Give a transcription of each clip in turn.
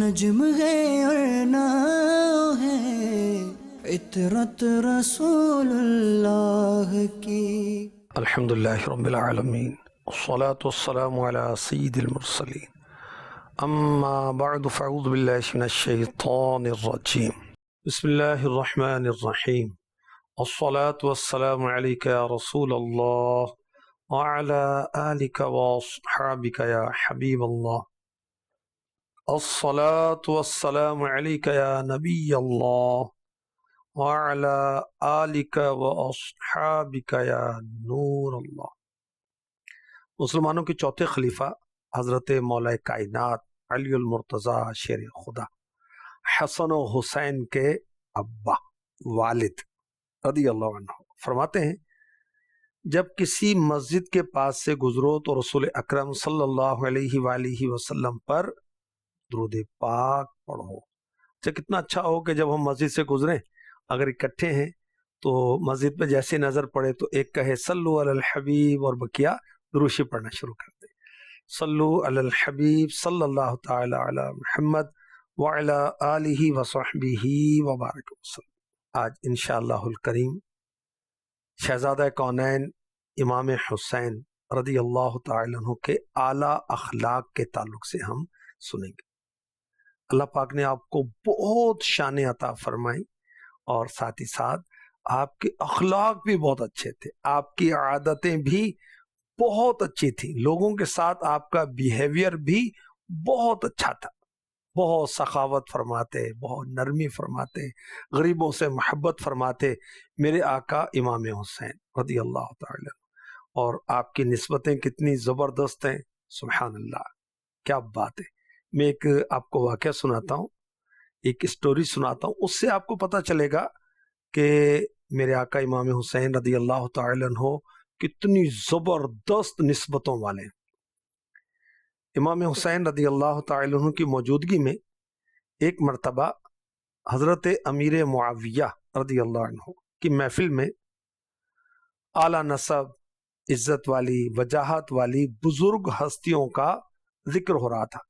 نجم ہے اور ناؤ ہے عطرت رسول اللہ کی۔ الحمدللہ رب العالمین والصلاة والسلام على سید المرسلین اما بعد فاعوذ باللہ من الشیطان الرجیم بسم اللہ الرحمن الرحیم الصلاة والسلام علیک یا رسول اللہ وعلى آلک واصحابک یا حبیب اللہ الصلاة والسلام علیک یا نبی اللہ وعلى آلک واصحابک یا نور اللہ۔ مسلمانوں کے چوتھے خلیفہ حضرت مولا کائنات علی المرتضیٰ شیر خدا حسن و حسین کے ابا والد رضی اللہ عنہ فرماتے ہیں، جب کسی مسجد کے پاس سے گزرو تو رسول اکرم صلی اللہ علیہ وآلہ وسلم پر درود پاک پڑھو۔ کتنا اچھا ہو کہ جب ہم مسجد سے گزریں، اگر اکٹھے ہیں تو مسجد پہ جیسے نظر پڑے تو ایک کہے صلو علی الحبیب اور بقیہ دروشی پڑھنا شروع کر دیں۔ صلو علی الحبیب صلی اللہ تعالی علی محمد وعلی آلہ وصحبہ وبارک وسلم۔ آج انشاءاللہ الکریم شہزادہ کونین امام حسین رضی اللہ تعالی عنہ کے اعلیٰ اخلاق کے تعلق سے ہم سنیں گے۔ اللہ پاک نے آپ کو بہت شان عطا فرمائی اور ساتھ ہی ساتھ آپ کے اخلاق بھی بہت اچھے تھے، آپ کی عادتیں بھی بہت اچھی تھی، لوگوں کے ساتھ آپ کا بیہیویئر بھی بہت اچھا تھا، بہت سخاوت فرماتے، بہت نرمی فرماتے، غریبوں سے محبت فرماتے، میرے آقا امام حسین رضی اللہ تعالی عنہ۔ اور آپ کی نسبتیں کتنی زبردست ہیں، سبحان اللہ، کیا بات ہے۔ میں ایک آپ کو واقعہ سناتا ہوں، ایک اسٹوری سناتا ہوں، اس سے آپ کو پتہ چلے گا کہ میرے آقا امام حسین رضی اللہ تعالی عنہ کتنی زبردست نسبتوں والے ہیں۔ امام حسین رضی اللہ تعالی عنہ کی موجودگی میں ایک مرتبہ حضرت امیر معاویہ رضی اللہ عنہ کی محفل میں اعلیٰ نسب، عزت والی، وجاہت والی بزرگ ہستیوں کا ذکر ہو رہا تھا۔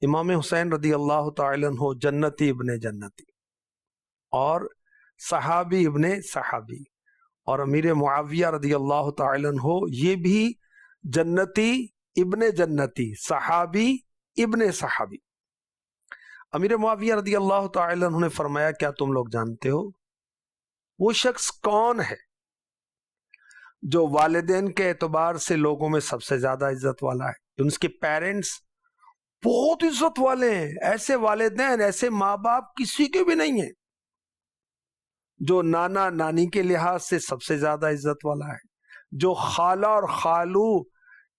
امام حسین رضی اللہ تعالی عنہ جنتی ابن جنتی اور صحابی ابن صحابی، اور امیر معاویہ رضی اللہ تعالی عنہ یہ بھی جنتی ابن جنتی، صحابی ابن صحابی۔ امیر معاویہ رضی اللہ تعالی عنہ نے فرمایا، کیا تم لوگ جانتے ہو وہ شخص کون ہے جو والدین کے اعتبار سے لوگوں میں سب سے زیادہ عزت والا ہے؟ ان کے پیرنٹس بہت عزت والے ہیں، ایسے والدین، ایسے ماں باپ کسی کے بھی نہیں ہیں۔ جو نانا نانی کے لحاظ سے سب سے زیادہ عزت والا ہے، جو خالہ اور خالو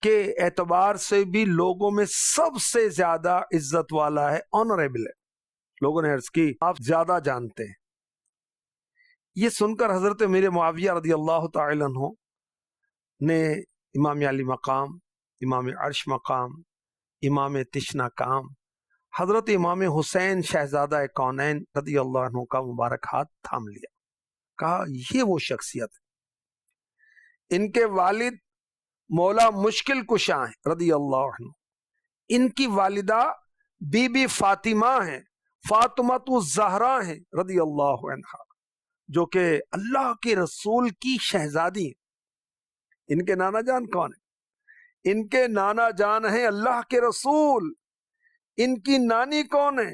کے اعتبار سے بھی لوگوں میں سب سے زیادہ عزت والا ہے، آنریبل ہے۔ لوگوں نے عرض کی، آپ زیادہ جانتے ہیں۔ یہ سن کر حضرت امیر معاویہ رضی اللہ تعالی عنہ نے امام علی مقام، امام عرش مقام، امام تشنا کام، حضرت امام حسین شہزادہ کونین رضی اللہ عنہ کا مبارک ہاتھ تھام لیا، کہا یہ وہ شخصیت ہے۔ ان کے والد مولا مشکل کشا ہیں رضی اللہ عنہ، ان کی والدہ بی بی فاطمہ ہیں، فاطمۃ الزہرا ہیں رضی اللہ عنہ، جو کہ اللہ کے رسول کی شہزادی ہیں۔ ان کے نانا جان کون ہیں؟ ان کے نانا جان ہیں اللہ کے رسول۔ ان کی نانی کون ہے؟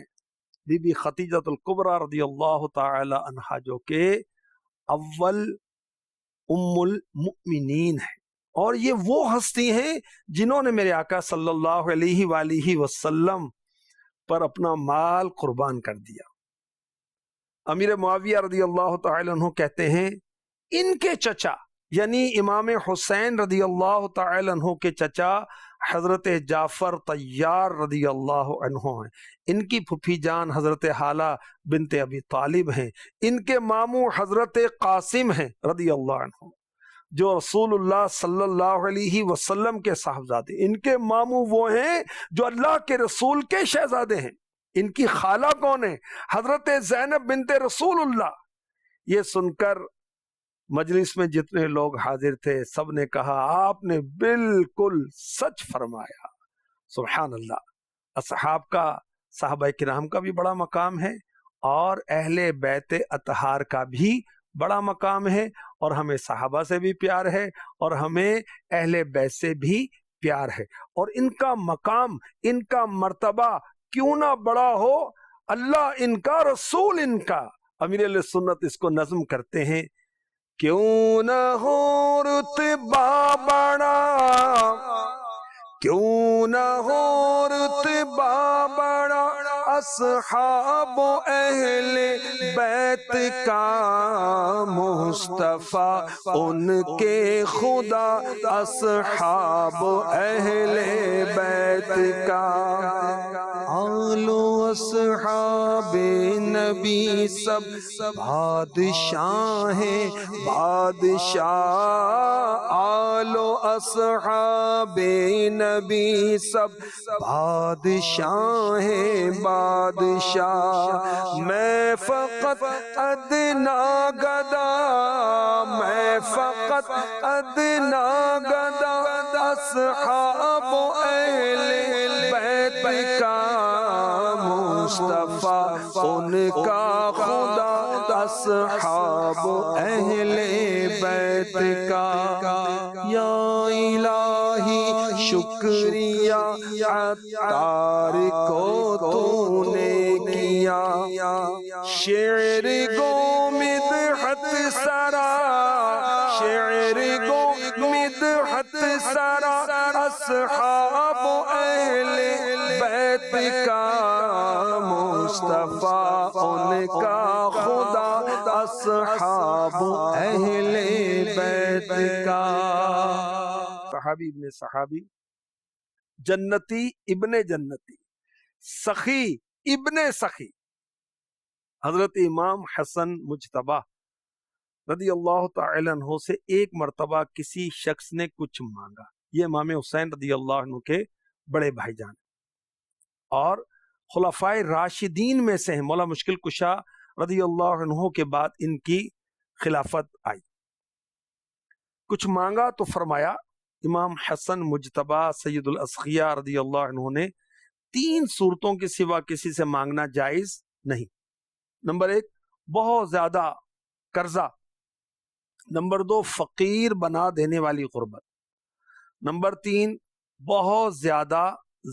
بی بی خدیجہ الکبریٰ رضی اللہ تعالی عنہا، جو کہ اول ام المؤمنین ہے۔ اور یہ وہ ہستی ہیں جنہوں نے میرے آقا صلی اللہ علیہ وآلہ وسلم پر اپنا مال قربان کر دیا۔ امیر معاویہ رضی اللہ تعالی عنہ کہتے ہیں، ان کے چچا یعنی امام حسین رضی اللہ تعالی عنہ کے چچا حضرت جعفر طیار رضی اللہ عنہ ہیں، ان کی پھپھی جان حضرت حالہ بنت ابی طالب ہیں، ان کے ماموں حضرت قاسم ہیں رضی اللہ عنہ، جو رسول اللہ صلی اللہ علیہ وسلم کے صاحبزادے۔ ان کے ماموں وہ ہیں جو اللہ کے رسول کے شہزادے ہیں۔ ان کی خالہ کون ہے؟ حضرت زینب بنت رسول اللہ۔ یہ سن کر مجلس میں جتنے لوگ حاضر تھے سب نے کہا آپ نے بالکل سچ فرمایا، سبحان اللہ۔ اصحاب کا صحابہ کرام کا بھی بڑا مقام ہے اور اہل بیت اطہار کا بھی بڑا مقام ہے، اور ہمیں صحابہ سے بھی پیار ہے اور ہمیں اہل بیت سے بھی پیار ہے، اور ان کا مقام، ان کا مرتبہ کیوں نہ بڑا ہو، اللہ ان کا، رسول ان کا۔ امیر علیہ سنت اس کو نظم کرتے ہیں، کیوں نہ ہو رتبہ بڑا، کیوں نہ ہو رتبہ بڑا اصحاب و اہل بیت کا، مصطفیٰ ان کے خدا اصحاب و اہل بیت کا۔ آل و اصحاب نبی سب بادشاہ ہیں، بادشاہ۔ آل و اصحاب نبی سب بادشاہ ہیں، بادشاہ۔ میں فقط ادنا گدا، میں فقط ادنا گدا اصحاب و اہل بیت کا، مصطفیٰ ان کا خدا اصحاب و اہل بیت کا۔ یا الہی شکریہ عطار کو تو نے کیا، شعر گو مدحت سرا، شعر گو مدحت سرا اصحاب و اہل بیت کا، مصطفیٰ ان کا خدا اصحاب و اہل بیت کا۔ صحابی ابن صحابی، جنتی ابن جنتی، سخی ابن سخی، حضرت امام حسن مجتبی رضی اللہ تعالی عنہ سے ایک مرتبہ کسی شخص نے کچھ مانگا۔ یہ امام حسین رضی اللہ عنہ کے بڑے بھائی جان اور خلفائے راشدین میں سے ہیں۔ مولا مشکل کشا رضی اللہ عنہ کے بعد ان کی خلافت آئی۔ کچھ مانگا تو فرمایا، امام حسن مجتبی سید الاسقیاء رضی اللہ عنہ نے 3 صورتوں کے سوا کسی سے مانگنا جائز نہیں۔ نمبر 1 بہت زیادہ قرضہ، نمبر 2 فقیر بنا دینے والی قربت، نمبر 3 بہت زیادہ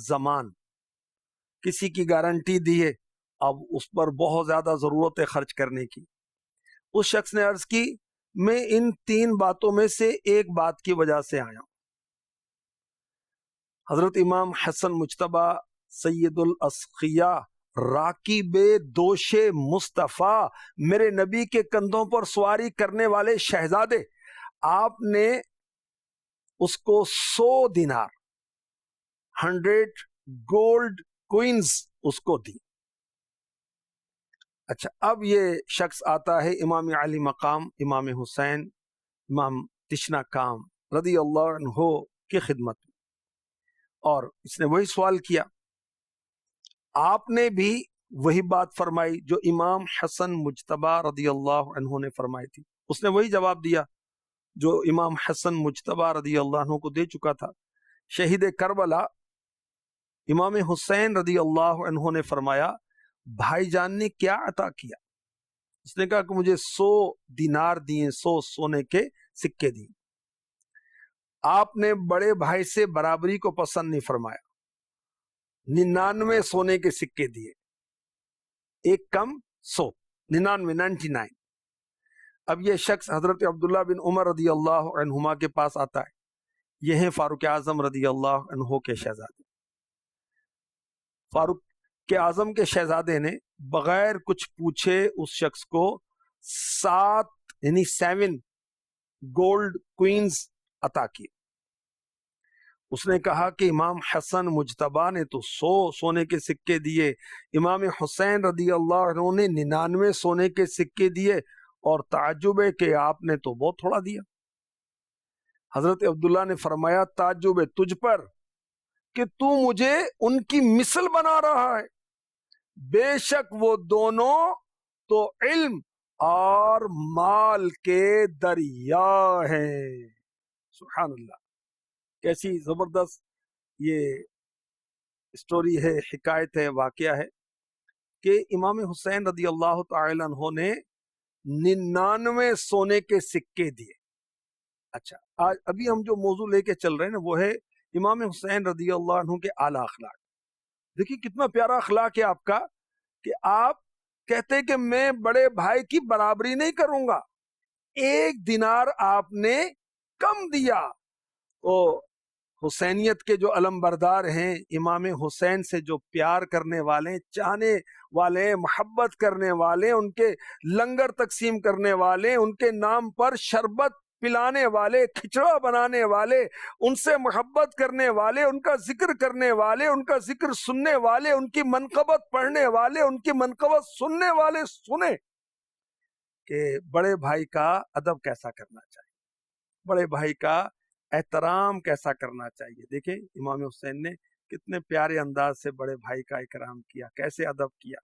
زمان، کسی کی گارنٹی دیے اب اس پر بہت زیادہ ضرورت ہے خرچ کرنے کی۔ اس شخص نے عرض کی میں ان 3 باتوں میں سے ایک بات کی وجہ سے آیا ہوں۔ حضرت امام حسن مجتبی سید الاسقیاء راکب دوش مصطفیٰ، میرے نبی کے کندھوں پر سواری کرنے والے شہزادے، آپ نے اس کو 100 دینار 100 گولڈ کوئنز اس کو دی۔ اچھا، اب یہ شخص آتا ہے امام علی مقام، امام حسین، امام تشنا کام رضی اللہ عنہ کی خدمت میں، اور اس نے وہی سوال کیا۔ آپ نے بھی وہی بات فرمائی جو امام حسن مجتبی رضی اللہ عنہ نے فرمائی تھی۔ اس نے وہی جواب دیا جو امام حسن مجتبی رضی اللہ عنہ کو دے چکا تھا۔ شہید کربلا امام حسین رضی اللہ عنہ نے فرمایا بھائی جان نے کیا عطا کیا؟ اس نے کہا کہ مجھے 100 دینار دیے، 100 سونے کے سکے دیے۔ آپ نے بڑے بھائی سے برابری کو پسند نہیں فرمایا، 99 سونے کے سکے دیے، ایک کم 100، 99۔ اب یہ شخص حضرت عبداللہ بن عمر رضی اللہ عنہما کے پاس آتا ہے، یہ ہیں فاروق اعظم رضی اللہ عنہ کے شہزادے۔ فاروق کے اعظم کے شہزادے نے بغیر کچھ پوچھے اس شخص کو 7 گولڈ کوئنز عطا کیے۔ اس نے کہا کہ امام حسن مجتبی نے تو 100 سونے کے سکے دیے، امام حسین رضی اللہ عنہ نے 99 سونے کے سکے دیے، اور تعجب ہے کہ آپ نے تو بہت تھوڑا دیا۔ حضرت عبداللہ نے فرمایا تعجب ہے تجھ پر کہ تو مجھے ان کی مثل بنا رہا ہے، بے شک وہ دونوں تو علم اور مال کے دریا ہیں۔ سبحان اللہ، کیسی زبردست یہ اسٹوری ہے، حکایت ہے، واقعہ ہے کہ امام حسین رضی اللہ تعالی عنہ نے 99 سونے کے سکے دیے۔ اچھا، آج ابھی ہم جو موضوع لے کے چل رہے ہیں نا وہ ہے امام حسین رضی اللہ عنہ کے اعلیٰ اخلاق۔ دیکھیے کتنا پیارا اخلاق ہے آپ کا کہ آپ کہتے کہ میں بڑے بھائی کی برابری نہیں کروں گا، 1 دینار آپ نے کم دیا۔ او حسینیت کے جو علم بردار ہیں، امام حسین سے جو پیار کرنے والے، چاہنے والے، محبت کرنے والے، ان کے لنگر تقسیم کرنے والے، ان کے نام پر شربت پلانے والے، کھچڑا بنانے والے، ان سے محبت کرنے والے، ان کا ذکر کرنے والے، ان کا ذکر سننے والے، ان کی منقبت پڑھنے والے، ان کی منقبت سننے والے سنیں کہ بڑے بھائی کا ادب کیسا کرنا چاہیے، بڑے بھائی کا احترام کیسا کرنا چاہیے۔ دیکھیں امام حسین نے کتنے پیارے انداز سے بڑے بھائی کا اکرام کیا، کیسے ادب کیا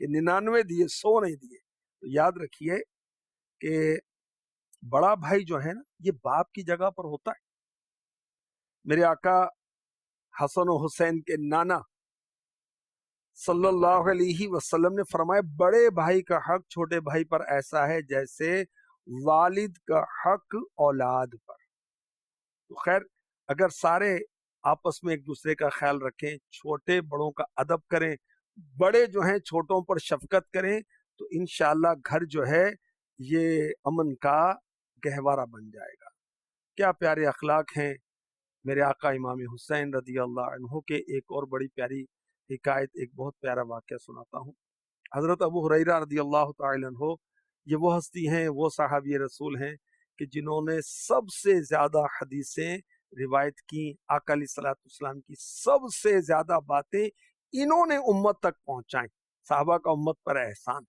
کہ 99 دیے، 100 نہیں دیے۔ تو یاد رکھیے کہ بڑا بھائی جو ہے نا یہ باپ کی جگہ پر ہوتا ہے۔ میرے آقا حسن و حسین کے نانا صلی اللہ علیہ وسلم نے فرمایا بڑے بھائی کا حق چھوٹے بھائی پر ایسا ہے جیسے والد کا حق اولاد پر۔ تو خیر اگر سارے آپس میں ایک دوسرے کا خیال رکھیں، چھوٹے بڑوں کا ادب کریں، بڑے جو ہیں چھوٹوں پر شفقت کریں، تو انشاءاللہ گھر جو ہے یہ امن کا گہوارہ بن جائے گا۔ کیا پیارے اخلاق ہیں میرے آقا امام حسین رضی اللہ عنہ کے۔ ایک اور بڑی پیاری حکایت، ایک بہت پیارا واقعہ سناتا ہوں۔ حضرت ابو ہریرہ رضی اللہ تعالی عنہ یہ وہ ہستی ہیں، وہ صحابی رسول ہیں کہ جنہوں نے سب سے زیادہ حدیثیں روایت کی، آقا علیہ الصلوۃ والسلام کی سب سے زیادہ باتیں انہوں نے امت تک پہنچائیں۔ صحابہ کا امت پر احسان۔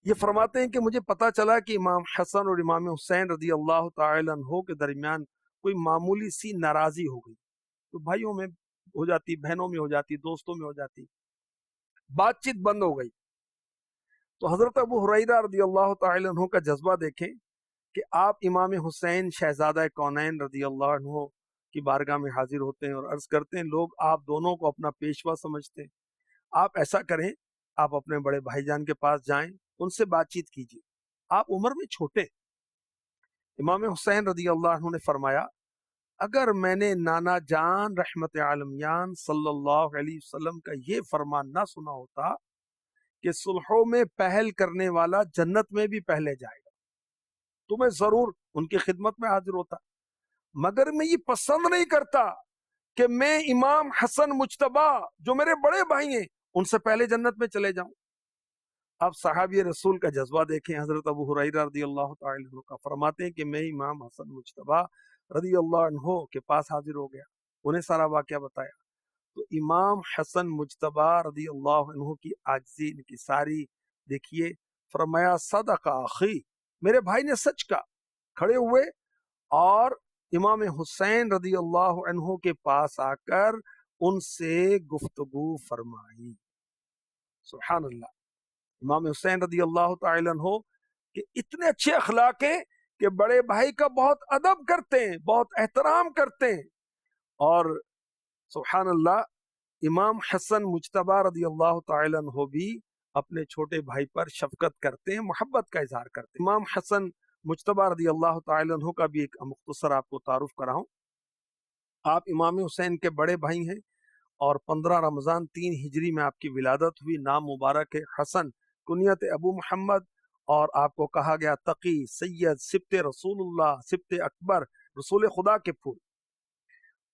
یہ فرماتے ہیں کہ مجھے پتا چلا کہ امام حسن اور امام حسین رضی اللہ تعالی عنہ کے درمیان کوئی معمولی سی ناراضی ہو گئی، تو بھائیوں میں ہو جاتی، بہنوں میں ہو جاتی، دوستوں میں ہو جاتی، بات چیت بند ہو گئی۔ تو حضرت ابو ہریرہ رضی اللہ تعالی عنہ کا جذبہ دیکھیں کہ آپ امام حسین شہزادہ کونین رضی اللہ عنہ کی بارگاہ میں حاضر ہوتے ہیں اور عرض کرتے ہیں لوگ آپ دونوں کو اپنا پیشوا سمجھتے ہیں، آپ ایسا کریں، آپ اپنے بڑے بھائی جان کے پاس جائیں، ان سے بات چیت کیجیے، آپ عمر میں چھوٹے۔ امام حسین رضی اللہ عنہ نے فرمایا اگر میں نے نانا جان رحمت عالمیان صلی اللہ علیہ وسلم کا یہ فرمان نہ سنا ہوتا کہ صلحوں میں پہل کرنے والا جنت میں بھی پہلے جائے گا، تو میں ضرور ان کی خدمت میں حاضر ہوتا، مگر میں یہ پسند نہیں کرتا کہ میں امام حسن مجتبیٰ جو میرے بڑے بھائی ہیں ان سے پہلے جنت میں چلے جاؤں۔ اب صحابی رسول کا جذبہ دیکھیں، حضرت ابو ہریرہ رضی اللہ تعالی عنہ کا فرماتے ہیں کہ میں امام حسن مجتبیٰ رضی اللہ عنہ کے پاس حاضر ہو گیا، انہیں سارا واقعہ بتایا، تو امام حسن مجتبیٰ رضی اللہ عنہ کی عاجزی، ان کی ساری دیکھیے، فرمایا صدق اخی، میرے بھائی نے سچ کہا۔ کھڑے ہوئے اور امام حسین رضی اللہ عنہ کے پاس آ کر ان سے گفتگو فرمائی۔ سبحان اللہ، امام حسین رضی اللہ تعالی عنہ کہ اتنے اچھے اخلاق ہیں کہ بڑے بھائی کا بہت ادب کرتے ہیں، بہت احترام کرتے ہیں، اور سبحان اللہ امام حسن مجتبیٰ رضی اللہ تعالی عنہ بھی اپنے چھوٹے بھائی پر شفقت کرتے ہیں، محبت کا اظہار کرتے ہیں۔ امام حسن مجتبیٰ رضی اللہ تعالی عنہ کا بھی ایک مختصر آپ کو تعارف کراؤں۔ آپ امام حسین کے بڑے بھائی ہیں اور 15 رمضان 3 ہجری میں آپ کی ولادت ہوئی۔ نام مبارک ہے حسن، کنیت ابو محمد، اور آپ کو کہا گیا تقی، سید، سبط رسول اللہ، سبط اکبر، رسول خدا کے پھول۔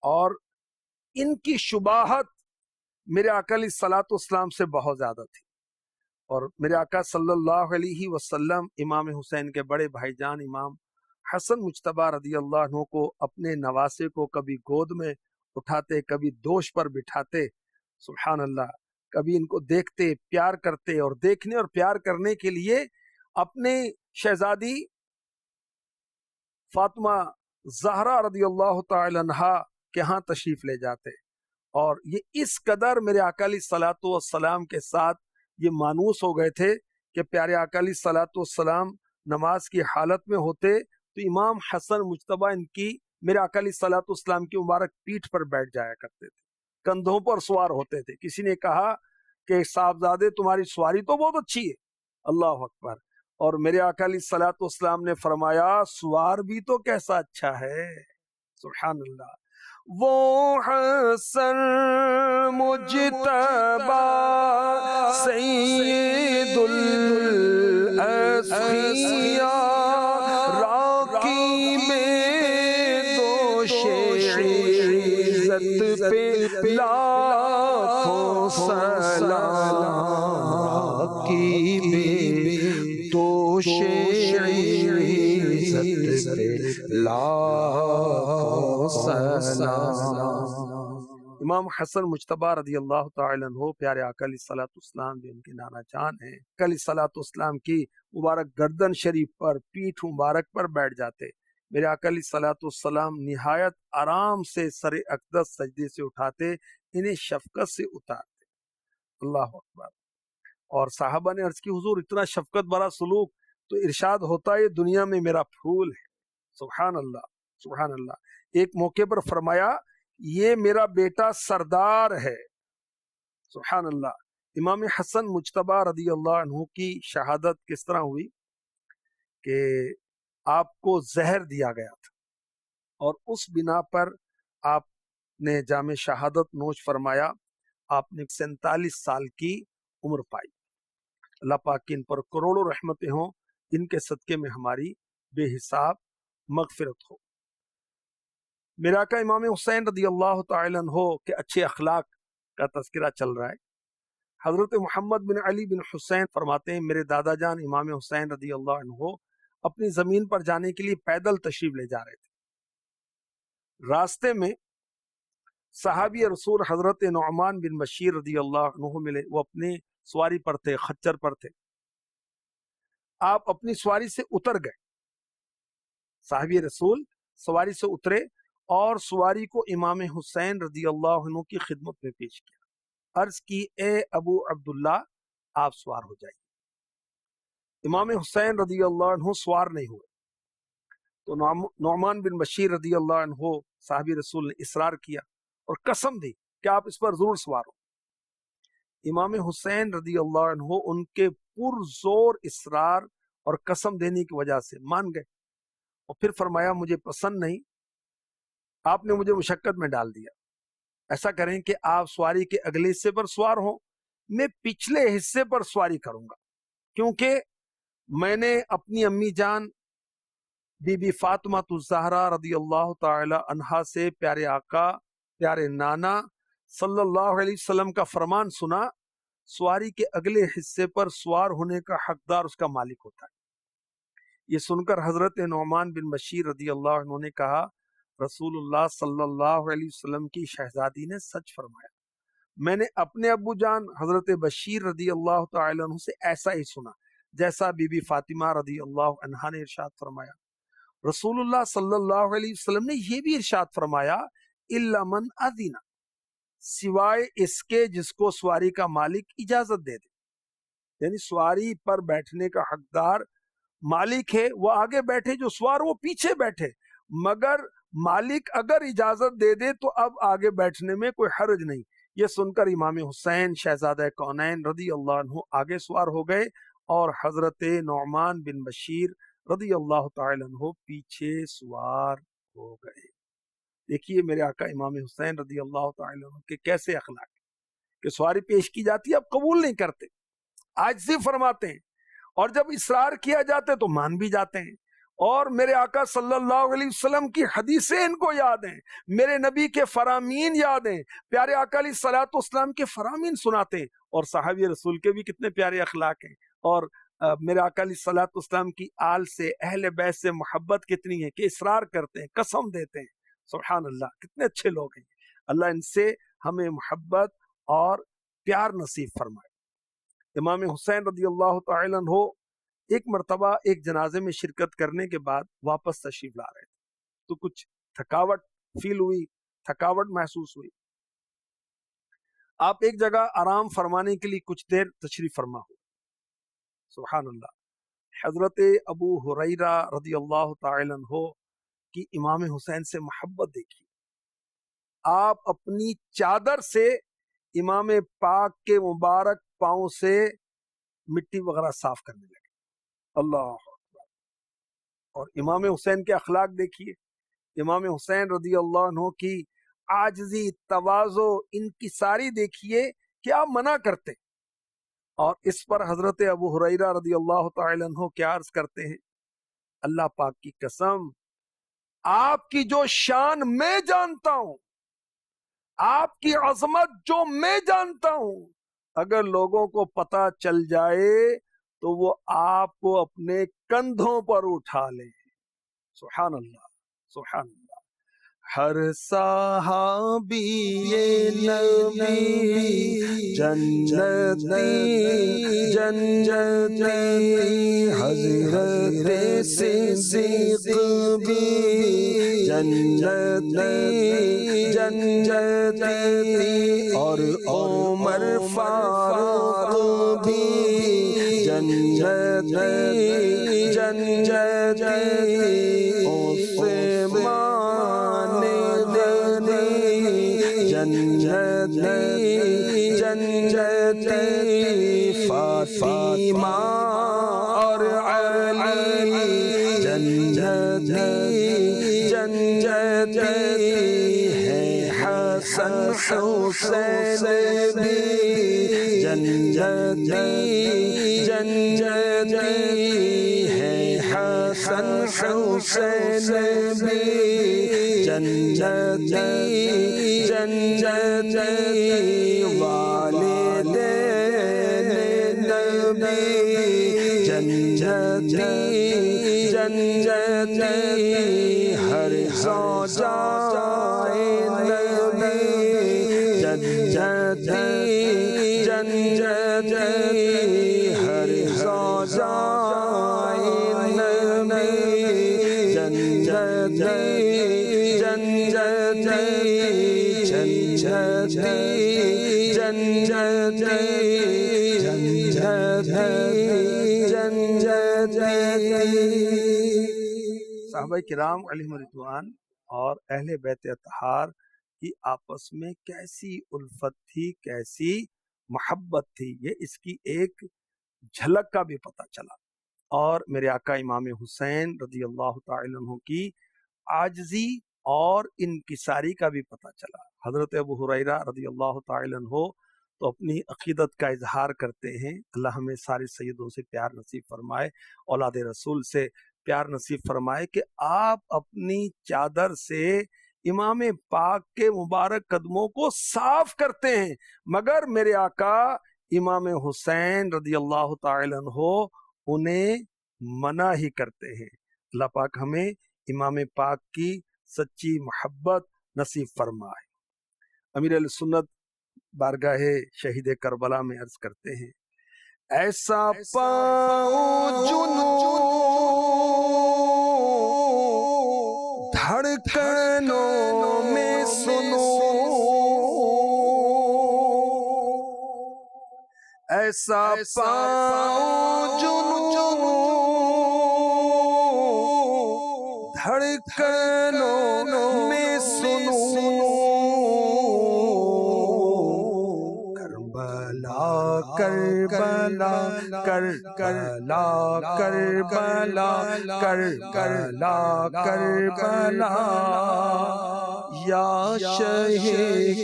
اور ان کی شباہت میرے آقا علیہ الصلوۃ والسلام سے بہت زیادہ تھی، اور میرے آقا صلی اللہ علیہ وسلم امام حسین کے بڑے بھائی جان امام حسن مجتبیٰ رضی اللہ عنہ کو اپنے نواسے کو کبھی گود میں اٹھاتے، کبھی دوش پر بٹھاتے، سبحان اللہ، کبھی ان کو دیکھتے، پیار کرتے، اور دیکھنے اور پیار کرنے کے لیے اپنے شہزادی فاطمہ زہرا رضی اللہ تعالی عنہا کے ہاں تشریف لے جاتے، اور یہ اس قدر میرے آقا علیہ الصلوۃ والسلام کے ساتھ یہ مانوس ہو گئے تھے کہ پیارے آقا علیہ الصلوۃ والسلام نماز کی حالت میں ہوتے تو امام حسن مجتبیٰ ان کی میرے آقا علیہ الصلوۃ والسلام کی مبارک پیٹھ پر بیٹھ جایا کرتے تھے، کندھوں پر سوار ہوتے تھے۔ کسی نے کہا کہ صاحبزادے تمہاری سواری تو بہت اچھی ہے، اللہ اکبر، اور میرے آقا علیہ الصلوۃ والسلام نے فرمایا سوار بھی تو کیسا اچھا ہے، سبحان اللہ۔ وہ حسن مجتبی سید الاسخیاء راکی میں دوش عزت پہ لاکھوں سلام، راکی میں دوش عزت پہ لاکھوں سلام۔ امام حسن مجتبی رضی اللہ تعالی عنہ پیارے آقا علیہ الصلوۃ والسلام بھی ان کے نانا جان ہیں۔ آقا علیہ الصلوۃ والسلام کی مبارک گردن شریف پر، پیٹھ مبارک پر بیٹھ جاتے۔ میرے آقا علیہ الصلوۃ والسلام نہایت آرام سے سر اقدس سجدے سے اٹھاتے، انہیں شفقت سے اتارتے، اللہ اکبر۔ اور صحابہ نے عرض کی حضور اتنا شفقت بھرا سلوک، تو ارشاد ہوتا ہے دنیا میں میرا پھول ہے، سبحان اللہ سبحان اللہ۔ ایک موقع پر فرمایا یہ میرا بیٹا سردار ہے، سبحان اللہ۔ امام حسن مجتبی رضی اللہ عنہ کی شہادت کس طرح ہوئی کہ آپ کو زہر دیا گیا تھا، اور اس بنا پر آپ نے جام شہادت نوش فرمایا، آپ نے 47 سال کی عمر پائی۔ اللہ پاک کی ان پر کروڑوں رحمتیں ہوں، ان کے صدقے میں ہماری بے حساب مغفرت ہو۔ میرا آقا امام حسین رضی اللہ تعالی عنہ کے اچھے اخلاق کا تذکرہ چل رہا ہے۔ حضرت محمد بن علی بن حسین فرماتے ہیں میرے دادا جان امام حسین رضی اللہ عنہ اپنی زمین پر جانے کے لیے پیدل تشریف لے جا رہے تھے۔ راستے میں صحابی رسول حضرت نعمان بن بشیر رضی اللہ عنہ ملے، وہ اپنی سواری پر تھے، خچر پر تھے۔ آپ اپنی سواری سے اتر گئے، صحابی رسول سواری سے اترے اور سواری کو امام حسین رضی اللہ عنہ کی خدمت میں پیش کیا، عرض کی اے ابو عبداللہ آپ سوار ہو جائیے۔ امام حسین رضی اللہ عنہ سوار نہیں ہوئے، تو نعمان بن بشیر رضی اللہ عنہ صحابی رسول نے اصرار کیا اور قسم دی کہ آپ اس پر ضرور سوار ہو۔ امام حسین رضی اللہ عنہ ان کے پرزور اصرار اور قسم دینے کی وجہ سے مان گئے، اور پھر فرمایا مجھے پسند نہیں، آپ نے مجھے مشقت میں ڈال دیا، ایسا کریں کہ آپ سواری کے اگلے حصے پر سوار ہوں، میں پچھلے حصے پر سواری کروں گا، کیونکہ میں نے اپنی امی جان بی بی فاطمہ الزہرا رضی اللہ تعالی عنہا سے پیارے آقا پیارے نانا صلی اللہ علیہ وسلم کا فرمان سنا، سواری کے اگلے حصے پر سوار ہونے کا حقدار اس کا مالک ہوتا ہے۔ یہ سن کر حضرت نعمان بن بشیر رضی اللہ عنہ نے کہا رسول اللہ صلی اللہ علیہ وسلم کی شہزادی نے سچ فرمایا، میں نے اپنے ابو جان حضرت بشیر رضی اللہ تعالی عنہ سے ایسا ہی سنا جیسا بی بی فاطمہ رضی اللہ عنہا نے ارشاد فرمایا۔ رسول اللہ صلی اللہ علیہ وسلم نے یہ بھی ارشاد فرمایا الا من اذن، سوائے اس کے جس کو سواری کا مالک اجازت دے دے، یعنی سواری پر بیٹھنے کا حقدار مالک ہے، وہ آگے بیٹھے، جو سوار وہ پیچھے بیٹھے، مگر مالک اگر اجازت دے دے تو اب آگے بیٹھنے میں کوئی حرج نہیں۔ یہ سن کر امام حسین شہزادہ کونین رضی اللہ عنہ آگے سوار ہو گئے، اور حضرت نعمان بن بشیر رضی اللہ تعالی عنہ پیچھے سوار ہو گئے۔ دیکھیے میرے آقا امام حسین رضی اللہ تعالی عنہ کے کیسے اخلاق کہ سواری پیش کی جاتی ہے اب قبول نہیں کرتے، عاجزی فرماتے ہیں، اور جب اصرار کیا جاتا ہے تو مان بھی جاتے ہیں۔ اور میرے آقا صلی اللہ علیہ وسلم کی حدیثیں ان کو یاد ہیں، میرے نبی کے فرامین یاد ہیں، پیارے آقا علیہ الصلوۃ والسلام کے فرامین سناتے ہیں، اور صحابی رسول کے بھی کتنے پیارے اخلاق ہیں، اور میرے آقا علیہ الصلوۃ والسلام کی آل سے اہل بیت سے محبت کتنی ہے کہ اصرار کرتے ہیں، قسم دیتے ہیں، سبحان اللہ کتنے اچھے لوگ ہیں۔ اللہ ان سے ہمیں محبت اور پیار نصیب فرمائے۔ امام حسین رضی اللہ تعالی عنہ ایک مرتبہ ایک جنازے میں شرکت کرنے کے بعد واپس تشریف لا رہے تھے، تو کچھ تھکاوٹ فیل ہوئی، تھکاوٹ محسوس ہوئی۔ آپ ایک جگہ آرام فرمانے کے لیے کچھ دیر تشریف فرما ہو، سبحان اللہ۔ حضرت ابو ہریرہ رضی اللہ تعالی عنہ کی امام حسین سے محبت دیکھیے. آپ اپنی چادر سے امام پاک کے مبارک پاؤں سے مٹی وغیرہ صاف کرنے لگے. اللہ اکبر. اور امام حسین کے اخلاق دیکھیے. امام حسین رضی اللہ عنہ کی عاجزی، تواضع، انکساری دیکھیے کہ آپ منع کرتے. اور اس پر حضرت ابو ہریرہ رضی اللہ تعالی عنہ کیا عرض کرتے ہیں، اللہ پاک کی قسم، آپ کی جو شان میں جانتا ہوں، آپ کی عظمت جو میں جانتا ہوں، اگر لوگوں کو پتہ چل جائے تو وہ آپ کو اپنے کندھوں پر اٹھا لیں. سبحان اللہ، سبحان اللہ. ہر صحابی نبی جنتی جنتی، حضرت صدیق بھی جنتی جنتی، اور عمر فاروق بھی جنتی جنتی. جنتی جنتی، فاطمہ اور علی جنتی جنتی ہے، حسن حسین بھی جنتی جنتی ہے، حسن حسین بھی جنتی جنتی. والدین نبی جنتی جنتی، ہر زوجائے نبی جنتی جنتی، ہر زوجائے نبی جنتی جنتی جنتی جنتی جنتی. صحابہ کرام علیہم رضوان اور اہل بیت اطہار کی آپس میں کیسی الفت تھی، کیسی محبت تھی، یہ اس کی ایک جھلک کا بھی پتہ چلا. اور میرے آقا امام حسین رضی اللہ تعالی عنہ کی عاجزی اور انکساری کا بھی پتہ چلا. حضرت ابو ہریرہ رضی اللہ تعالی عنہ تو اپنی عقیدت کا اظہار کرتے ہیں، اللہ ہمیں سارے سیدوں سے پیار نصیب فرمائے، اولاد رسول سے پیار نصیب فرمائے، کہ آپ اپنی چادر سے امام پاک کے مبارک قدموں کو صاف کرتے ہیں، مگر میرے آقا امام حسین رضی اللہ تعالی عنہ انہیں منع ہی کرتے ہیں. اللہ پاک ہمیں امام پاک کی سچی محبت نصیب فرمائے. امیر علیہ سنت بارگاہ شہید کربلا میں عرض کرتے ہیں، ایسا پاؤں جنوں دھڑکنوں میں سنو، ایسا پاؤں جنوں دھڑکنوں میں سنو، کربلا کربلا کربلا کربلا کربلا، یا شہ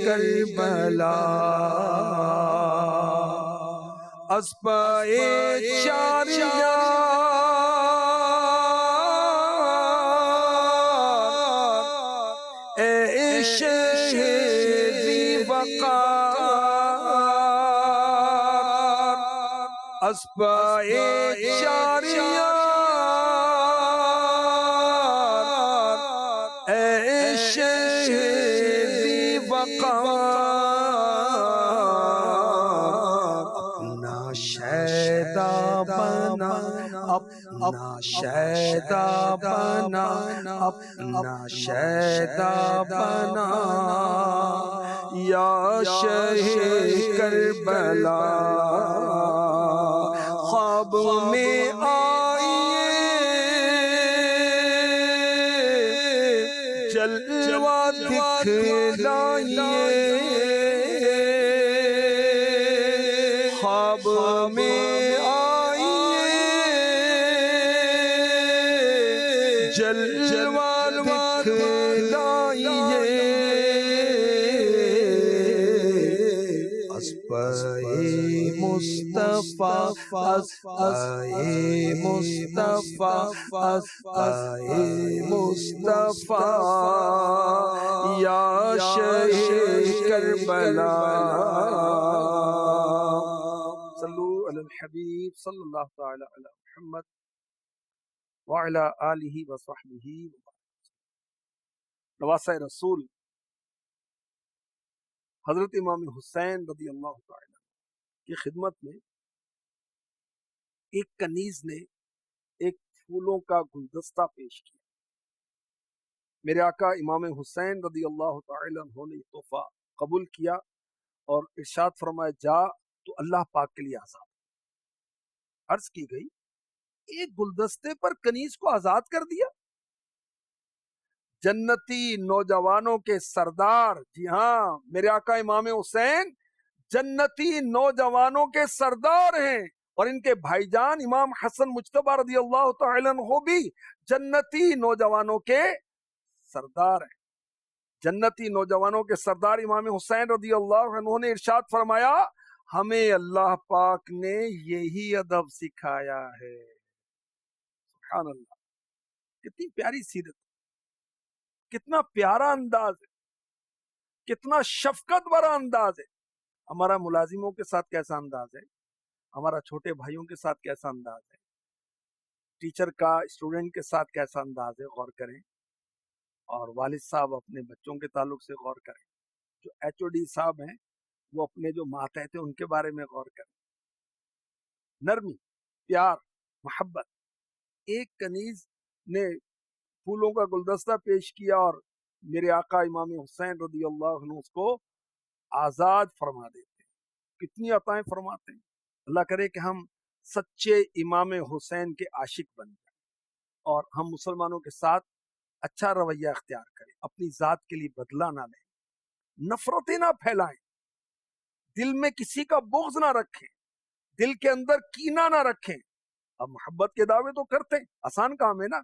کربلا از پائے چاریا اے شہ ذی وقار، از پائے چاریا اے شہ ذی وقار، شیدا بنا اپنا شیدا بنا اپنا شیدا بنا، یا شہ کربلا خواب میں آئیے جلوہ دکھلائیے خواب میں آئیے جلوہ دکھلائیے اسپائے مصطفیٰ اسپائے مصطفیٰ اسپائے مصطفیٰ یا شہ کربلا صلو علی الحبیب صلی اللہ تعالی علی محمد وعلی آلہ وصحبہ نواسۂ رسول حضرت امام حسین رضی اللہ تعالی کی خدمت میں ایک کنیز نے ایک پھولوں کا گلدستہ پیش کیا. میرے آقا امام حسین رضی اللہ تعالی عنہ نے یہ تحفہ قبول کیا اور ارشاد فرمایا جا تو اللہ پاک کے لیے آزاد. عرض کی گئی ایک گلدستے پر کنیز کو آزاد کر دیا. جنتی نوجوانوں کے سردار، جی ہاں میرے آقا امام حسین جنتی نوجوانوں کے سردار ہیں، اور ان کے بھائی جان امام حسن مجتبی رضی اللہ تعالی عنہ بھی جنتی نوجوانوں کے سردار ہیں. جنتی نوجوانوں کے سردار امام حسین رضی اللہ عنہ نے ارشاد فرمایا ہمیں اللہ پاک نے یہی ادب سکھایا ہے. سبحان اللہ، کتنی پیاری سیرت، کتنا پیارا انداز ہے، کتنا شفقت بھرا انداز ہے. ہمارا ملازموں کے ساتھ کیسا انداز ہے، ہمارا چھوٹے بھائیوں کے ساتھ کیسا انداز ہے، ٹیچر کا اسٹوڈنٹ کے ساتھ کیسا انداز ہے، غور کریں. اور والد صاحب اپنے بچوں کے تعلق سے غور کریں. جو ایچ او ڈی صاحب ہیں وہ اپنے جو ماتحت ہیں ان کے بارے میں غور کریں. نرمی، پیار، محبت. ایک کنیز نے پھولوں کا گلدستہ پیش کیا اور میرے آقا امام حسین رضی اللہ عنہ اس کو آزاد فرما دیتے ہیں. کتنی عطائیں فرماتے ہیں. اللہ کرے کہ ہم سچے امام حسین کے عاشق بن جائیں اور ہم مسلمانوں کے ساتھ اچھا رویہ اختیار کریں، اپنی ذات کے لیے بدلہ نہ لیں، نفرتیں نہ پھیلائیں، دل میں کسی کا بغض نہ رکھیں، دل کے اندر کینہ نہ رکھیں. اب محبت کے دعوے تو کرتے ہیں، آسان کام ہے نا.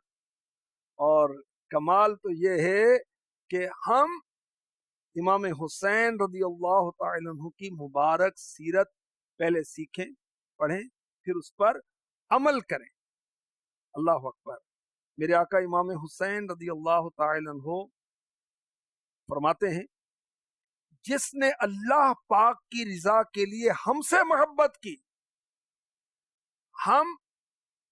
اور کمال تو یہ ہے کہ ہم امام حسین رضی اللہ تعالی عنہ کی مبارک سیرت پہلے سیکھیں، پڑھیں، پھر اس پر عمل کریں. اللہ اکبر. میرے آقا امام حسین رضی اللہ تعالی عنہ فرماتے ہیں جس نے اللہ پاک کی رضا کے لیے ہم سے محبت کی، ہم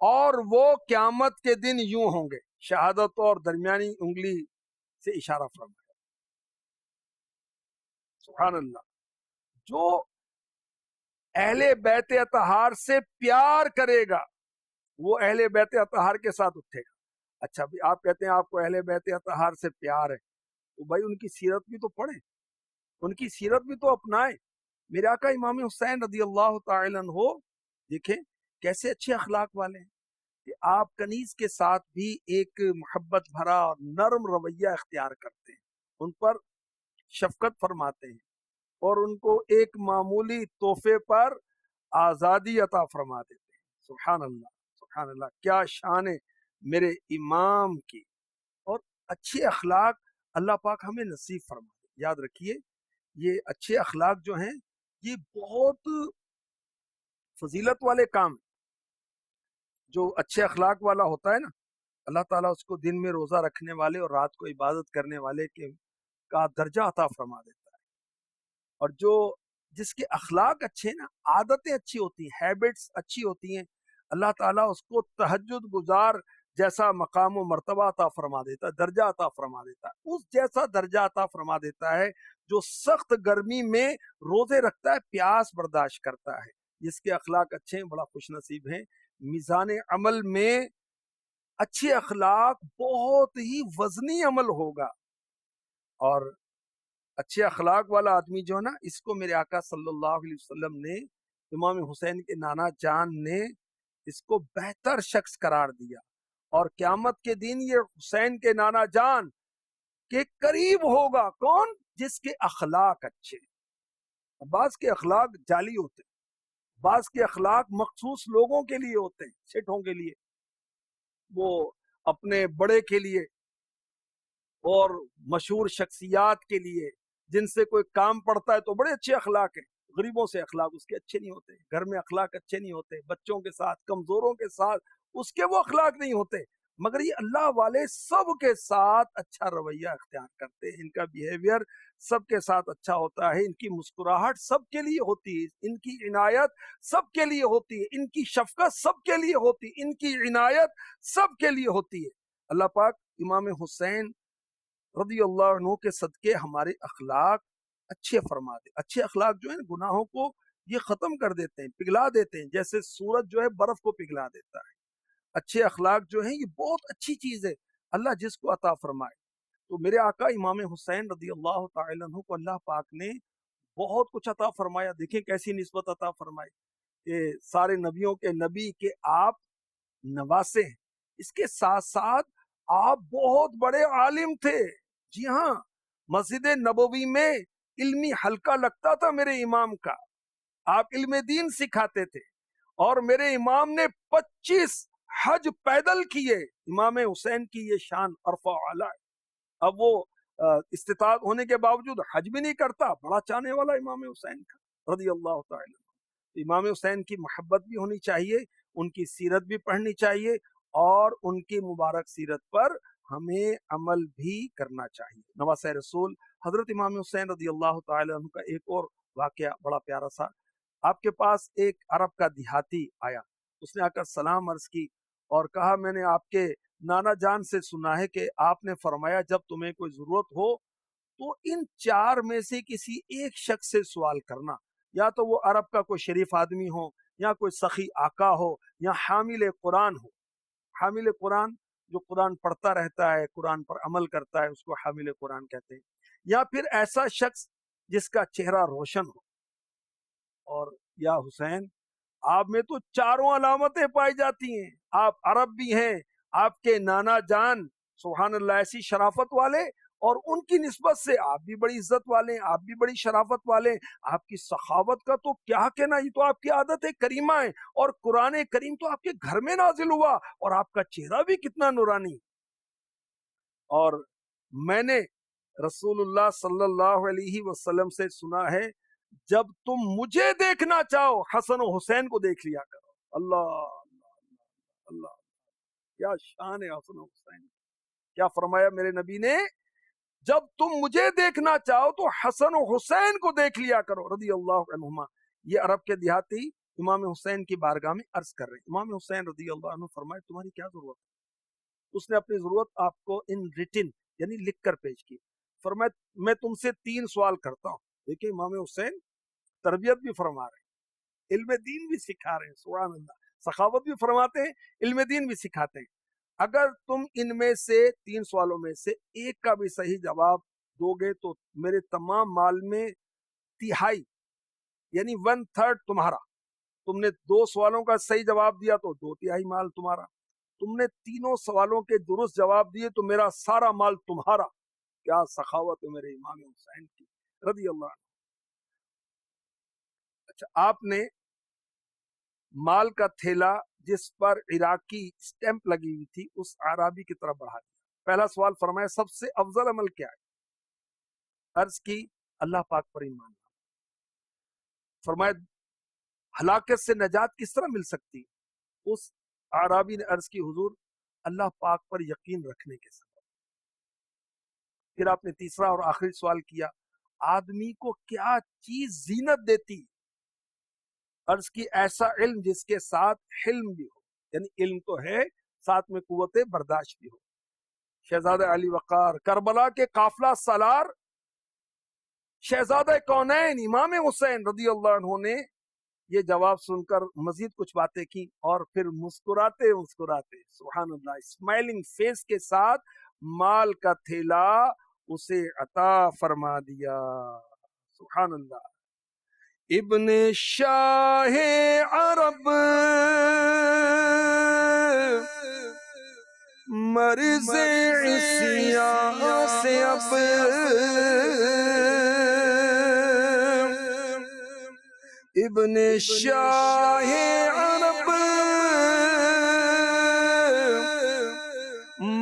اور وہ قیامت کے دن یوں ہوں گے. شہادت اور درمیانی انگلی سے اشارہ فرمایا. سبحان اللہ. جو اہل بیت اطہار سے پیار کرے گا وہ اہل بیت اطہار کے ساتھ اٹھے گا. اچھا بھی آپ کہتے ہیں آپ کو اہل بیت اطہار سے پیار ہے تو بھائی ان کی سیرت بھی تو پڑھیں، ان کی سیرت بھی تو اپنائیں. میرے آقا امام حسین رضی اللہ تعالی عنہ دیکھیں کیسے اچھے اخلاق والے ہیں کہ آپ کنیز کے ساتھ بھی ایک محبت بھرا اور نرم رویہ اختیار کرتے ہیں، ان پر شفقت فرماتے ہیں اور ان کو ایک معمولی تحفے پر آزادی عطا فرما دیتے ہیں. سبحان اللہ، سبحان اللہ. کیا شان ہے میرے امام کی. اور اچھے اخلاق اللہ پاک ہمیں نصیب فرما دے. یاد رکھیے یہ اچھے اخلاق جو ہیں یہ بہت فضیلت والے کام ہیں. جو اچھے اخلاق والا ہوتا ہے نا اللہ تعالیٰ اس کو دن میں روزہ رکھنے والے اور رات کو عبادت کرنے والے کا درجہ عطا فرما دیتا ہے. اور جو جس کے اخلاق اچھے نا، عادتیں اچھی ہوتی ہیں، ہیبٹس اچھی ہوتی ہیں، اللہ تعالیٰ اس کو تہجد گزار جیسا مقام و مرتبہ عطا فرما دیتا ہے، درجہ عطا فرما دیتا ہے. اس جیسا درجہ عطا فرما دیتا ہے جو سخت گرمی میں روزے رکھتا ہے، پیاس برداشت کرتا ہے. جس کے اخلاق اچھے ہیں بڑا خوش نصیب ہیں. میزان عمل میں اچھے اخلاق بہت ہی وزنی عمل ہوگا. اور اچھے اخلاق والا آدمی جو ہے نا اس کو میرے آقا صلی اللہ علیہ وسلم نے، امام حسین کے نانا جان نے اس کو بہتر شخص قرار دیا. اور قیامت کے دن یہ حسین کے نانا جان کے قریب ہوگا کون؟ جس کے اخلاق اچھے. بعض کے اخلاق جعلی ہوتے ہیں، بعض کے اخلاق مخصوص لوگوں کے لیے ہوتے ہیں، سٹھوں کے لیے، وہ اپنے بڑے کے لیے اور مشہور شخصیات کے لیے جن سے کوئی کام پڑتا ہے تو بڑے اچھے اخلاق ہیں. غریبوں سے اخلاق اس کے اچھے نہیں ہوتے، گھر میں اخلاق اچھے نہیں ہوتے، بچوں کے ساتھ، کمزوروں کے ساتھ اس کے وہ اخلاق نہیں ہوتے. مگر یہ اللہ والے سب کے ساتھ اچھا رویہ اختیار کرتے ہیں، ان کا بیہیویئر سب کے ساتھ اچھا ہوتا ہے، ان کی مسکراہٹ سب کے لیے ہوتی ہے، ان کی عنایت سب کے لیے ہوتی ہے، ان کی شفقت سب کے لیے ہوتی ہے، ان کی عنایت سب کے لیے ہوتی ہے. اللہ پاک امام حسین رضی اللہ عنہ کے صدقے ہمارے اخلاق اچھے فرما دے. اچھے اخلاق جو ہیں گناہوں کو یہ ختم کر دیتے ہیں، پگھلا دیتے ہیں، جیسے سورج جو ہے برف کو پگھلا دیتا ہے. اچھے اخلاق جو ہیں یہ بہت اچھی چیز ہے، اللہ جس کو عطا فرمائے. تو میرے آقا امام حسین رضی اللہ تعالی عنہ کو اللہ پاک نے بہت کچھ عطا فرمایا. دیکھیں کیسی نسبت عطا فرمائی کہ سارے نبیوں کے نبی کے آپ نواسے ہیں. اس کے ساتھ ساتھ آپ بہت بڑے عالم تھے. جی ہاں، مسجد نبوی میں علمی حلقہ لگتا تھا میرے امام کا، آپ علم دین سکھاتے تھے، اور میرے امام نے 25 حج پیدل کیے. امام حسین کی یہ شان ارفع اعلی ہے. اب وہ استطاعت ہونے کے باوجود حج بھی نہیں کرتا، بڑا چاہنے والا امام حسین کا رضی اللہ تعالی. امام حسین کی محبت بھی ہونی چاہیے، ان کی سیرت بھی پڑھنی چاہیے، اور ان کی مبارک سیرت پر ہمیں عمل بھی کرنا چاہیے. نواسہ رسول حضرت امام حسین رضی اللہ تعالی عنہ کا ایک اور واقعہ بڑا پیارا سا. آپ کے پاس ایک عرب کا دیہاتی آیا، اس نے آ کر سلام عرض کی اور کہا میں نے آپ کے نانا جان سے سنا ہے کہ آپ نے فرمایا جب تمہیں کوئی ضرورت ہو تو ان 4 میں سے کسی ایک شخص سے سوال کرنا، یا تو وہ عرب کا کوئی شریف آدمی ہو، یا کوئی سخی آقا ہو، یا حامل قرآن ہو. حامل قرآن جو قرآن پڑھتا رہتا ہے، قرآن پر عمل کرتا ہے، اس کو حامل قرآن کہتے ہیں. یا پھر ایسا شخص جس کا چہرہ روشن ہو. اور یا حسین آپ میں تو 4 علامتیں پائی جاتی ہیں، آپ عرب بھی ہیں، آپ کے نانا جان سبحان اللہ ایسی شرافت والے، اور ان کی نسبت سے آپ بھی بڑی عزت والے ہیں، آپ بھی بڑی شرافت والے ہیں. آپ کی سخاوت کا تو کیا کہنا، یہ تو آپ کی عادت کریمہ ہے، اور قرآن کریم تو آپ کے گھر میں نازل ہوا، اور آپ کا چہرہ بھی کتنا نورانی. اور میں نے رسول اللہ صلی اللہ علیہ وسلم سے سنا ہے جب تم مجھے دیکھنا چاہو حسن و حسین کو دیکھ لیا کرو. اللہ اللہ اللہ، کیا شان ہے حسن و حسین. کیا فرمایا میرے نبی نے، جب تم مجھے دیکھنا چاہو تو حسن و حسین کو دیکھ لیا کرو رضی اللہ عنہما. یہ عرب کے دیہاتی امام حسین کی بارگاہ میں عرض کر رہے ہیں. امام حسین رضی اللہ عنہ فرمائے تمہاری کیا ضرورت ہے؟ اس نے اپنی ضرورت آپ کو ان ریٹن یعنی لکھ کر پیش کی. فرمایا میں تم سے 3 سوال کرتا ہوں. دیکھیں امام حسین تربیت بھی فرما رہے ہیں، علم دین بھی سکھا رہے ہیں، سبحان اللہ، سخاوت بھی فرماتے ہیں، علم دین بھی سکھاتے ہیں. اگر تم ان میں سے 3 سوالوں میں سے ایک کا بھی صحیح جواب دو گے تو میرے تمام مال میں 1/3 یعنی 1/3 تمہارا. تم نے 2 سوالوں کا صحیح جواب دیا تو 2/3 مال تمہارا. تم نے 3 سوالوں کے درست جواب دیے تو میرا سارا مال تمہارا. کیا سخاوت ہے میرے امام حسین کی رضی اللہ عنہ. اچھا، آپ نے مال کا تھیلا جس پر عراقی سٹیمپ لگی ہوئی تھی اس اعرابی کی طرف بڑھا دیا. پہلا سوال فرمایا سب سے افضل عمل کیا ہے؟ عرض کی اللہ پاک پر ایمان لانا. فرمایا ہلاکت سے نجات کس طرح مل سکتی ہے؟ اس اعرابی نے عرض کی حضور اللہ پاک پر یقین رکھنے کے سبب. پھر آپ نے تیسرا اور آخری سوال کیا آدمی کو کیا چیز زینت دیتی؟ عرض کی ایسا علم جس کے ساتھ حلم بھی ہو، یعنی علم تو ہے ساتھ میں قوت برداشت بھی ہو. شہزادہ علی وقار کربلا کے قافلہ سالار شہزادہ کونین امام حسین رضی اللہ عنہ نے یہ جواب سن کر مزید کچھ باتیں کی، اور پھر مسکراتے مسکراتے سبحان اللہ اسمائلنگ فیس کے ساتھ مال کا تھیلا اسے عطا فرما دیا. سبحان اللہ. ابن شاہ عرب مرض عصیان سے اب ابن شاہ عرب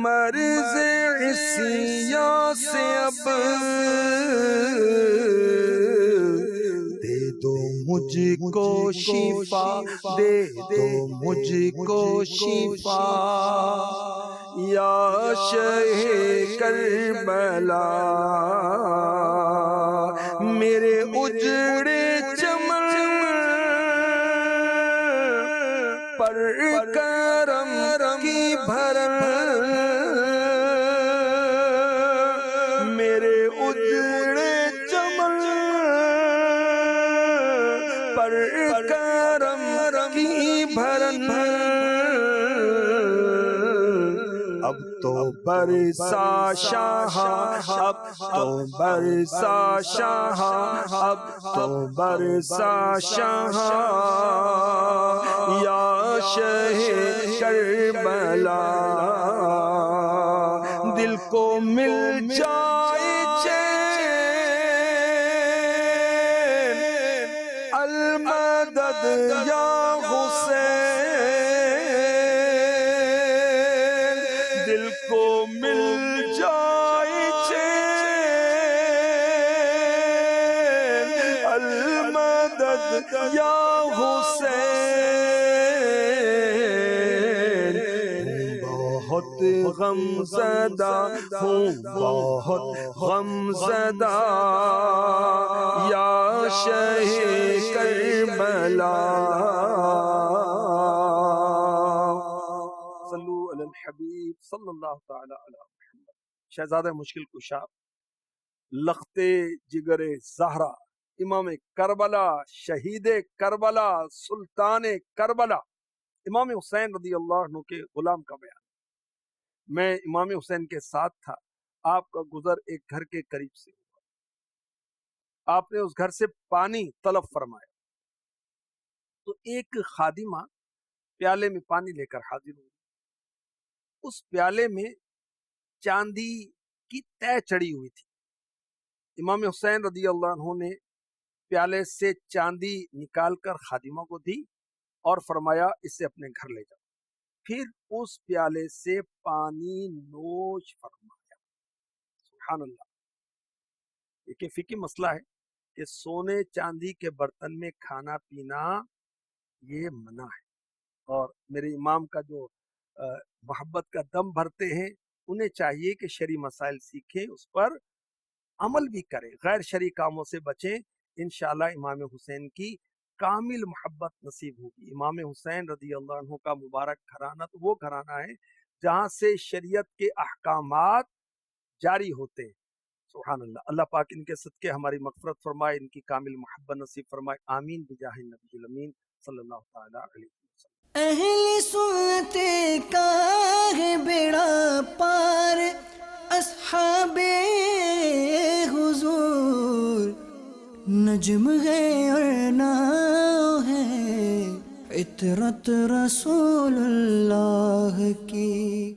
مرض عصیان سے اب دے دو مجھ کو شفا، دے دو مجھ کو شفا یا شہ کربلا، میرے اجڑے چمن پر کرم کی بھرن، میرے اجڑے چمن پر کرم کی بھرن، اب تو برسا شاہ، اب تو برسا شاہ، اب تو برسا شاہ یا شہ کربلا، دل کو مل جائے چین المدد یا حسین، دل کو مل جائے چین المدد یا حسین، بہت غم زدہ ہوں، بہت غم زدہ یا شہ کربلا، صلو علی الحبیب صلی اللہ تعالی علی محمد۔ شہزادہ مشکل کشا، لخت جگر زہرا، امام کربلا، شہید کربلا، سلطان کربلا، امام حسین رضی اللہ عنہ کے غلام کا بیان۔ میں امام حسین کے ساتھ تھا، آپ کا گزر ایک گھر کے قریب سے ہوا، آپ نے اس گھر سے پانی طلب فرمایا تو ایک خادمہ پیالے میں پانی لے کر حاضر ہوئی، اس پیالے میں چاندی کی تہ چڑھی ہوئی تھی۔ امام حسین رضی اللہ عنہ نے پیالے سے چاندی نکال کر خادمہ کو دی اور فرمایا اسے اپنے گھر لے جاؤ، پھر اس پیالے سے پانی نوش فرمایا۔ سبحان اللہ، ایک فقہی مسئلہ ہے کہ سونے چاندی کے برتن میں کھانا پینا یہ منع ہے، اور میرے امام کا جو محبت کا دم بھرتے ہیں انہیں چاہیے کہ شرعی مسائل سیکھیں، اس پر عمل بھی کریں، غیر شرعی کاموں سے بچیں، انشاءاللہ امام حسین کی کامل محبت نصیب ہوگی۔ امام حسین رضی اللہ عنہ کا مبارک گھرانہ تو وہ گھرانہ ہے جہاں سے شریعت کے احکامات جاری ہوتے ہیں۔ سبحان اللہ، اللہ پاک ان کے صدقے ہماری مغفرت فرمائے، ان کی کامل محبت نصیب فرمائے، آمین بجاہ النبی الامین صلی اللہ تعالی علیہ وسلم۔ اہل سنت کا ہے بیڑا پار، اصحاب حضور نجم ہے اور ناؤ ہے، عطرت رسول اللہ کی۔